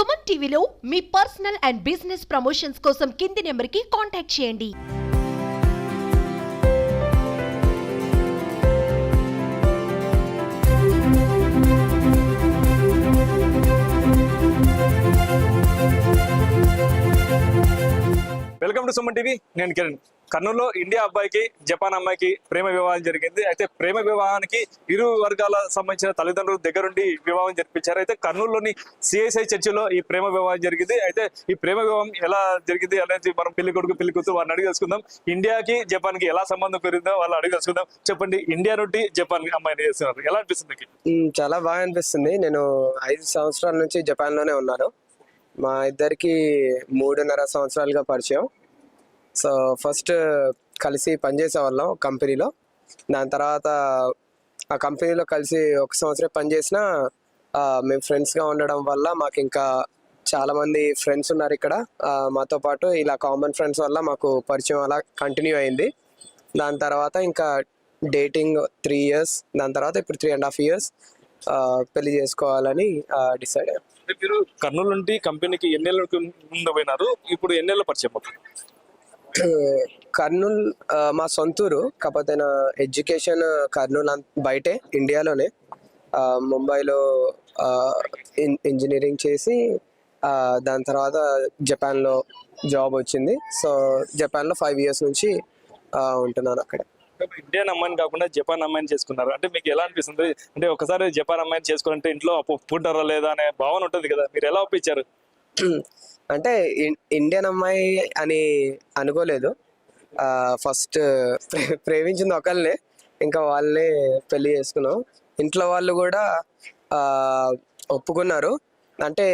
సుమన్ టీవీలో మీ personal and business promotions కోసం కింది నెంబర్కి కాంటాక్ట్ చేయండి. Welcome to Suman TV. నేను కిరణ్. కర్నూలులో ఇండియా అబ్బాయికి జపాన్ అమ్మాయికి ప్రేమ వివాహం జరిగింది. అయితే ప్రేమ వివాహానికి ఇరు వర్గాల సంబంధించిన తల్లిదండ్రులు దగ్గరుండి వివాహం జరిపించారు. అయితే కర్నూలులోని సిఐసిఐ చర్చిలో ఈ ప్రేమ వివాహం జరిగింది. అయితే ఈ ప్రేమ వివాహం ఎలా జరిగింది అనేది మనం పెళ్లి కొడుకు పెళ్లి కూతురు వారిని అడిగి తెలుసుకుందాం. ఇండియాకి జపాన్ కి ఎలా సంబంధం పెరిగిందో వాళ్ళు అడిగి తెలుసుకుందాం. చెప్పండి, ఇండియా నుండి జపాన్ అమ్మాయిని చేస్తున్నారు, ఎలా అనిపిస్తుంది? చాలా బాగా అనిపిస్తుంది. నేను 5 సంవత్సరాల నుంచి జపాన్ లోనే ఉన్నాను. మా ఇద్దరికి 3.5 సంవత్సరాలుగా పరిచయం. సో ఫస్ట్ కలిసి పనిచేసే వాళ్ళం కంపెనీలో. దాని తర్వాత ఆ కంపెనీలో కలిసి 1 సంవత్సరం పనిచేసిన మేము ఫ్రెండ్స్గా ఉండడం వల్ల మాకు ఇంకా చాలామంది ఫ్రెండ్స్ ఉన్నారు ఇక్కడ మాతో పాటు. ఇలా కామన్ ఫ్రెండ్స్ వల్ల మాకు పరిచయం అలా కంటిన్యూ అయింది. దాని తర్వాత ఇంకా డేటింగ్ 3 years, దాని తర్వాత ఇప్పుడు 3.5 years పెళ్లి చేసుకోవాలని డిసైడ్ అయ్యాం. మీరు కర్నూలు నుండి కంపెనీకి ఎన్నేళ్ళకు ముందు పోయినారు, ఇప్పుడు ఎన్నేళ్ళ పరిచయం? కర్నూల్ మా సొంతూరు, కాకపోతే నా ఎడ్యుకేషన్ కర్నూల్ బయటే ఇండియాలోనే. ముంబైలో ఇంజనీరింగ్ చేసి దాని తర్వాత జపాన్లో జాబ్ వచ్చింది. సో జపాన్లో 5 years నుంచి ఉంటున్నాను అక్కడ. ఇండియన్ అమ్మాయిని కాకుండా జపాన్ అమ్మాయిని చేసుకున్నారు అంటే మీకు ఎలా అనిపిస్తుంది? అంటే ఒకసారి జపాన్ అమ్మాయిని చేసుకోవాలంటే ఇంట్లో ఒప్పుకుంటారా లేదా అనే భావన ఉంటుంది కదా, మీరు ఎలా ఒప్పించారు? అంటే ఇండియన్ అమ్మాయి అని అనుకోలేదు. ఫస్ట్ ప్రేమించింది ఒకళ్ళనే, ఇంకా వాళ్ళనే పెళ్లి చేసుకున్నాం. ఇంట్లో వాళ్ళు కూడా ఒప్పుకున్నారు. అంటే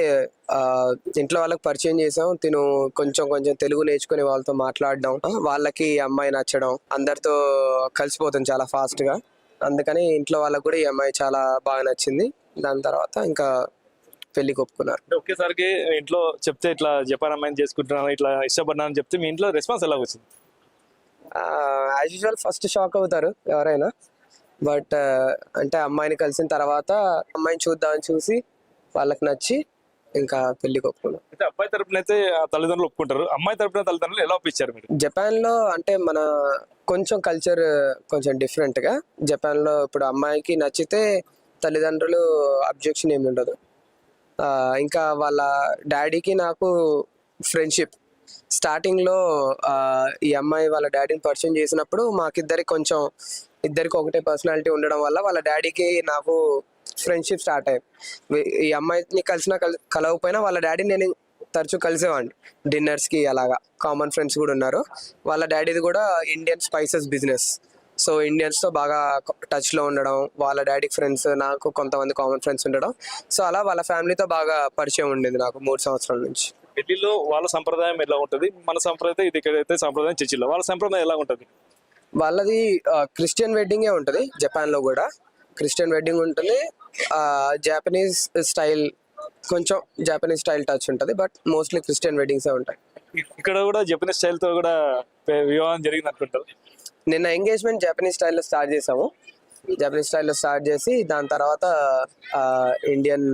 ఇంట్లో వాళ్ళకి పరిచయం చేసాం. తిను కొంచెం తెలుగు నేర్చుకుని వాళ్ళతో మాట్లాడడం, వాళ్ళకి అమ్మాయి నచ్చడం, అందరితో కలిసిపోతుంది చాలా ఫాస్ట్ గా. అందుకని ఇంట్లో వాళ్ళకి కూడా ఈ అమ్మాయి చాలా బాగా నచ్చింది. దాని తర్వాత ఇంకా పెళ్లికి ఒప్పుకున్నారు. ఒకేసారికి ఇంట్లో చెప్తే ఇట్లా జపాన్ అమ్మాయిని చేసుకుంటున్నాను, ఇట్లా ఇష్టపడినా అని చెప్తే మీ ఇంట్లో రెస్పాన్స్ ఎలా వచ్చింది? యాజ్ యూజువల్ ఫస్ట్ షాక్ అవుతారు ఎవరైనా. బట్ అంటే అమ్మాయిని కలిసిన తర్వాత అమ్మాయిని చూద్దామని చూసి వాళ్ళకి నచ్చి ఇంకా పెళ్లికి ఒప్పుకున్నాం. అయితే అబ్బాయి తరపున అయితే తల్లిదండ్రులు ఒప్పుకుంటారు, అమ్మాయి తరపున తల్లిదండ్రులు ఎలా ఒప్పించారు మీరు? జపాన్ లో అంటే మన కొంచెం కల్చర్ కొంచెం డిఫరెంట్ గా. జపాన్ లో ఇప్పుడు అమ్మాయికి నచ్చితే తల్లిదండ్రులు అబ్జెక్షన్ ఏమి ఉండదు. ఇంకా వాళ్ళ డాడీకి నాకు ఫ్రెండ్షిప్ స్టార్టింగ్ లో ఈ అమ్మాయి వాళ్ళ డాడీని పరిచయం చేసినప్పుడు ఇద్దరికి ఒకటే పర్సనాలిటీ ఉండడం వల్ల వాళ్ళ డాడీకి నాకు ఫ్రెండ్షిప్ స్టార్ట్ అయ్యింది. ఈ అమ్మాయిని కలవకపోయినా వాళ్ళ డాడీని నేను తరచూ కలిసేవాడిని డిన్నర్స్కి. అలాగా కామన్ ఫ్రెండ్స్ కూడా ఉన్నారు. వాళ్ళ డాడీది కూడా ఇండియన్ స్పైసెస్ బిజినెస్. సో ఇండియన్స్తో బాగా టచ్లో ఉండడం, వాళ్ళ డాడీ ఫ్రెండ్స్, నాకు కొంతమంది కామన్ ఫ్రెండ్స్ ఉండడం. సో అలా వాళ్ళ ఫ్యామిలీతో బాగా పరిచయం ఉండేది నాకు 3 సంవత్సరాల నుంచి. ఢిల్లీలో వాళ్ళ సంప్రదాయం ఎలా ఉంటుంది, మన సంప్రదాయం ఇది ఇక్కడైతే సంప్రదాయం చర్చిలో, వాళ్ళ సంప్రదాయం ఎలా ఉంటుంది? వాళ్ళది క్రిస్టియన్ వెడ్డింగే ఉంటుంది. జపాన్లో కూడా క్రిస్టియన్ వెడ్డింగ్ ఉంటుంది. జాపనీస్ స్టైల్, కొంచెం జాపనీస్ స్టైల్ టచ్ ఉంటుంది, బట్ మోస్ట్లీ క్రిస్టియన్ వెడ్డింగ్సే ఉంటాయి. ఇక్కడ కూడా జపనీస్ స్టైల్తో కూడా వివాహం జరిగింది అనుకుంటారు. నిన్న ఎంగేజ్మెంట్ జపనీస్ స్టైల్లో స్టార్ట్ చేసాము. జపనీస్ స్టైల్లో స్టార్ట్ చేసి దాని తర్వాత ఇండియన్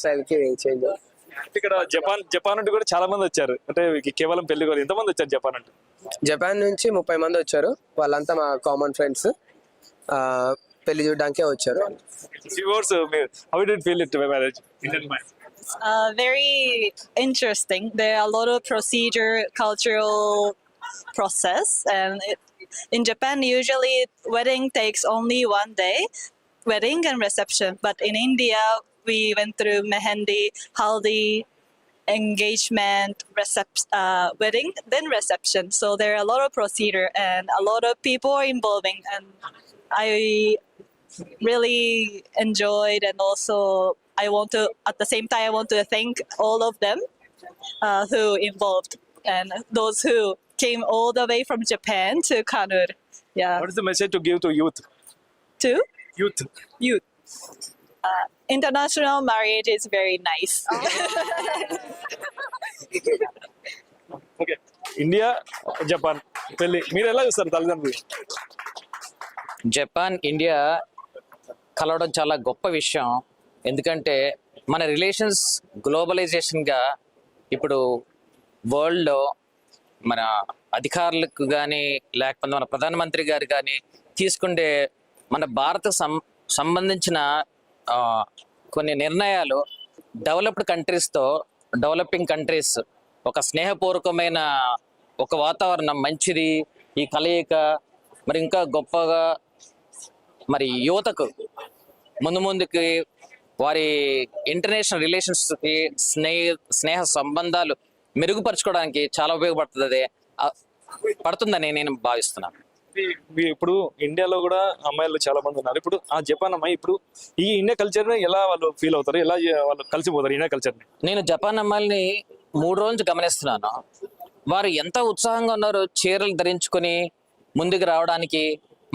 స్టైల్కి చేంజ్ అయ్యాం. ఇక్కడ జపాన్ నుండి కూడా చాలా మంది వచ్చారు. అంటే కేవలం పెళ్లి కూడా ఎంతమంది వచ్చారు జపాన్ అంటే? జపాన్ నుంచి 30 మంది వచ్చారు. వాళ్ళంతా మా కామన్ ఫ్రెండ్స్. పెళ్లి చూడడానికే వచ్చారు. Very interesting. There are a lot of procedure, cultural process, and in Japan usually wedding takes only 1 day, wedding and reception. But in India we went through mehendi, haldi, engagement, wedding, then reception. So there are a lot of procedure and a lot of people are involving, and I really enjoyed, and also at the same time I want to thank all of them who involved and those who came all the way from Japan to Kannur. Yeah. What is the message to give to youth? To Youth. International marriage is very nice. Okay. India Japan పెళ్లి మీరు ఎలా చూస్తారు తల్లిదండ్రులు? Japan India కలవడం చాలా గొప్ప విషయం. ఎందుకంటే మన రిలేషన్స్ గ్లోబలైజేషన్గా ఇప్పుడు వరల్డ్లో మన అధికారులకు కానీ లేకపోతే మన ప్రధానమంత్రి గారు కానీ తీసుకుంటే మన భారత సంబంధించిన కొన్ని నిర్ణయాలు డెవలప్డ్ కంట్రీస్తో డెవలపింగ్ కంట్రీస్ ఒక స్నేహపూర్వకమైన ఒక వాతావరణం మంచిది, ఈ కలయిక మరి ఇంకా గొప్పగా మరి యువతకు ముందుకి వారి ఇంటర్నేషనల్ రిలేషన్స్కి స్నేహ సంబంధాలు మెరుగుపరచుకోవడానికి చాలా ఉపయోగపడుతుంది పడుతుందని నేను భావిస్తున్నాను. ఇప్పుడు ఇండియాలో కూడా అమ్మాయిలు చాలా మంది ఉన్నారు. ఇప్పుడు ఆ జపాన్ అమ్మాయి ఇప్పుడు ఈ ఇండియా కల్చర్ ఎలా వాళ్ళు ఫీల్ అవుతారు, ఎలా వాళ్ళు కలిసిపోతారు ఇండియా కల్చర్ని? నేను జపాన్ అమ్మాయిల్ని 3 రోజులు గమనిస్తున్నాను. వారు ఎంత ఉత్సాహంగా ఉన్నారో చీరలు ధరించుకొని ముందుకు రావడానికి,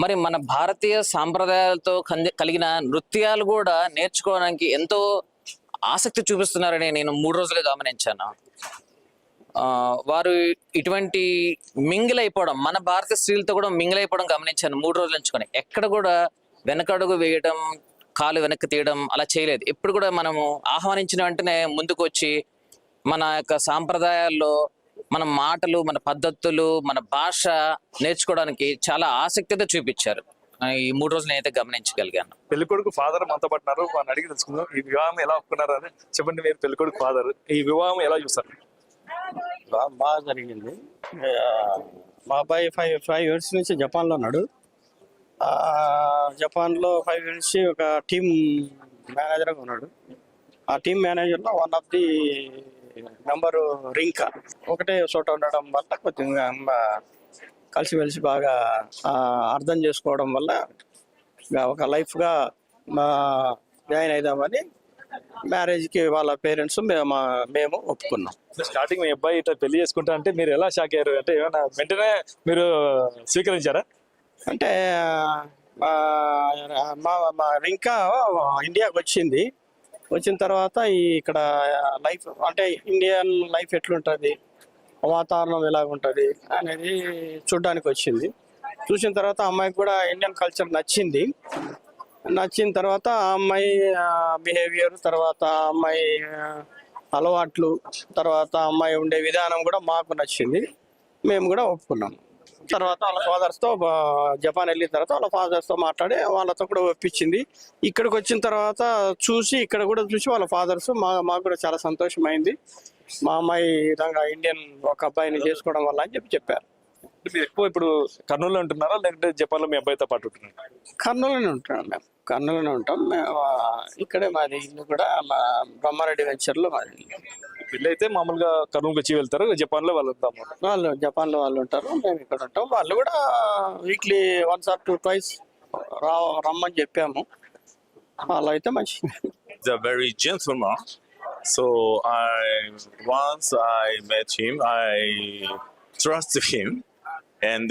మరి మన భారతీయ సాంప్రదాయాలతో కలిగిన నృత్యాలు కూడా నేర్చుకోవడానికి ఎంతో ఆసక్తి చూపిస్తున్నారని నేను 3 రోజులుగా గమనించాను. వారు ఇటువంటి మింగిల్ అయిపోవడం, మన భారతీయ స్త్రీలతో కూడా మింగిల్ అయిపోవడం గమనించాను 3 రోజులు ఎంచుకొని. ఎక్కడ కూడా వెనకడుగు వేయడం, కాలు వెనక్కి తీయడం అలా చేయలేదు. ఎప్పుడు కూడా మనము ఆహ్వానించిన వెంటనే ముందుకు వచ్చి మన యొక్క సాంప్రదాయాల్లో మన మాటలు, మన పద్ధతులు, మన భాష నేర్చుకోవడానికి చాలా ఆసక్తితో చూపించారు. ఈ 3 రోజులు నేనైతే గమనించగలిగాను. పెళ్ళికొడుకు ఫాదర్ మనతో పట్టినారు, వాడిని అడిగి తెలుసుకుందాం ఈ వివాహం ఎలా ఒప్పుకున్నారు అని. చెప్పండి, మీరు పెళ్ళికొడుకు ఫాదర్, ఈ వివాహం ఎలా చూస్తారు? బాగా జరిగింది. మా అబ్బాయి 5 ఇయర్స్ నుంచి జపాన్లో ఉన్నాడు. జపాన్లో 5 ఇయర్స్ నుంచి ఒక టీమ్ మేనేజర్గా ఉన్నాడు. ఆ టీమ్ మేనేజర్లో వన్ ఆఫ్ ది మెంబరు రింకా ఒకటే చోట ఉండడం వల్ల కొద్దిగా కలిసిమెలిసి బాగా అర్థం చేసుకోవడం వల్ల ఒక లైఫ్గా జాయిన్ అయిదామని మ్యారేజ్కి వాళ్ళ పేరెంట్స్ మేము ఒప్పుకున్నాం. స్టార్టింగ్ మీ అబ్బాయి ఇట్లా పెళ్లి చేసుకుంటా అంటే మీరు ఎలా షాక్ అయ్యారు? అంటే ఏమైనా వెంటనే మీరు స్వీకరించారా? అంటే మా రింకా ఇండియాకి వచ్చిన తర్వాత ఇక్కడ లైఫ్ అంటే ఇండియన్ లైఫ్ ఎట్లుంటుంది, వాతావరణం ఎలాగుంటుంది అనేది చూడడానికి వచ్చింది. చూసిన తర్వాత అమ్మాయికి కూడా ఇండియన్ కల్చర్ నచ్చిన తర్వాత ఆ అమ్మాయి బిహేవియర్, తర్వాత ఆ అమ్మాయి అలవాట్లు, తర్వాత అమ్మాయి ఉండే విధానం కూడా మాకు నచ్చింది. మేము కూడా ఒప్పుకున్నాం. తర్వాత వాళ్ళ ఫాదర్స్తో జపాన్ వెళ్ళిన తర్వాత వాళ్ళ ఫాదర్స్తో మాట్లాడి వాళ్ళతో కూడా ఒప్పించింది. ఇక్కడికి వచ్చిన తర్వాత ఇక్కడ కూడా చూసి వాళ్ళ ఫాదర్స్ మాకు కూడా చాలా సంతోషమైంది. మా అమ్మాయి ఈ విధంగా ఇండియన్ ఒక అబ్బాయిని చేసుకోవడం వల్ల అని చెప్పారు. మీరు ఎక్కువ ఇప్పుడు కర్నూలులో ఉంటున్నారా లేదంటే జపాన్లో మీ అబ్బాయితో పాటు ఉంటున్నారా? కర్నూలులోనే ఉంటున్నాం. మేము కర్నూలులోనే ఉంటాం. ఇక్కడే మాది ఇల్లు కూడా మా బ్రహ్మారెడ్డి వెంచర్లో మాది ఇల్లు. వీళ్ళు అయితే మామూలుగా కర్నూలుకి వచ్చి వెళ్తారు, జపాన్లో వాళ్ళు ఉంటాము. వాళ్ళు జపాన్లో వాళ్ళు ఉంటారు, మేము ఇక్కడ ఉంటాం. వాళ్ళు కూడా వీక్లీ 1 or 2 times రమ్మని చెప్పాము. వాళ్ళు అయితే మంచి very gentleman. So once I met him, I trusted him, and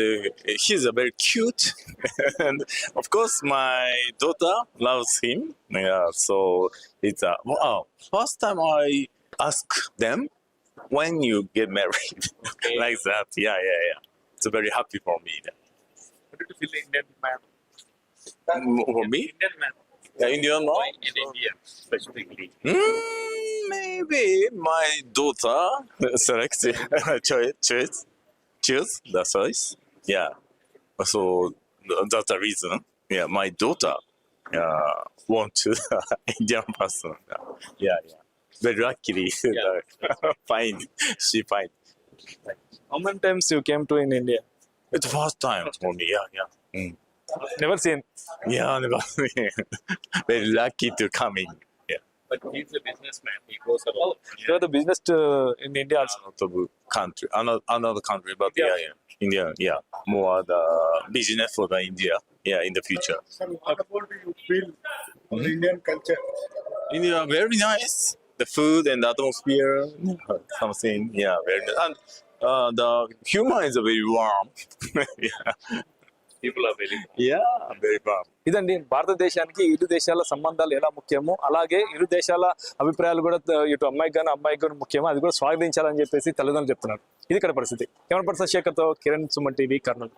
he's a very cute. And of course, my daughter loves him. Yeah, so it's wow. First time I ask them when you get married, like that. Yeah. It's very happy for me. What did you feel Indian man? For me, Indian man. yeah, Indian mom. In India, specifically. Maybe my daughter selects choose the choice. Yeah. So that's the reason. Yeah, my daughter want to Indian person. Yeah. Very luckily, fine. She fine. How many times you came to in India? It's the first time for me. Yeah. Never seen. Yeah, never. Very lucky to come in. Yeah. But he's a businessman. He goes around. You are the business in India also. Another country, but yeah. India, yeah. More the business for the India. Yeah, in the future. Sir, what about you feel on Indian culture? India, very nice. The food and the atmosphere, something. Yeah, very nice. And the humor is very warm. Yeah. People are very very warm. ఇదండి భారతదేశానికి ఇరు దేశాల సంబంధాలు ఎలా ముఖ్యమో అలాగే ఇరు దేశాల అభిప్రాయాలు కూడా ఇటు అమ్మాయికి కానీ అబ్బాయికి కూడా ముఖ్యమో అది కూడా స్వాగతించాలని చెప్పేసి తల్లిదండ్రులు చెప్తున్నారు. ఇది ఇక్కడ పరిస్థితి. కెమెరా పర్సన్ శేఖర్తో కిరణ్, సుమన్ టీవీ, కర్నూలు.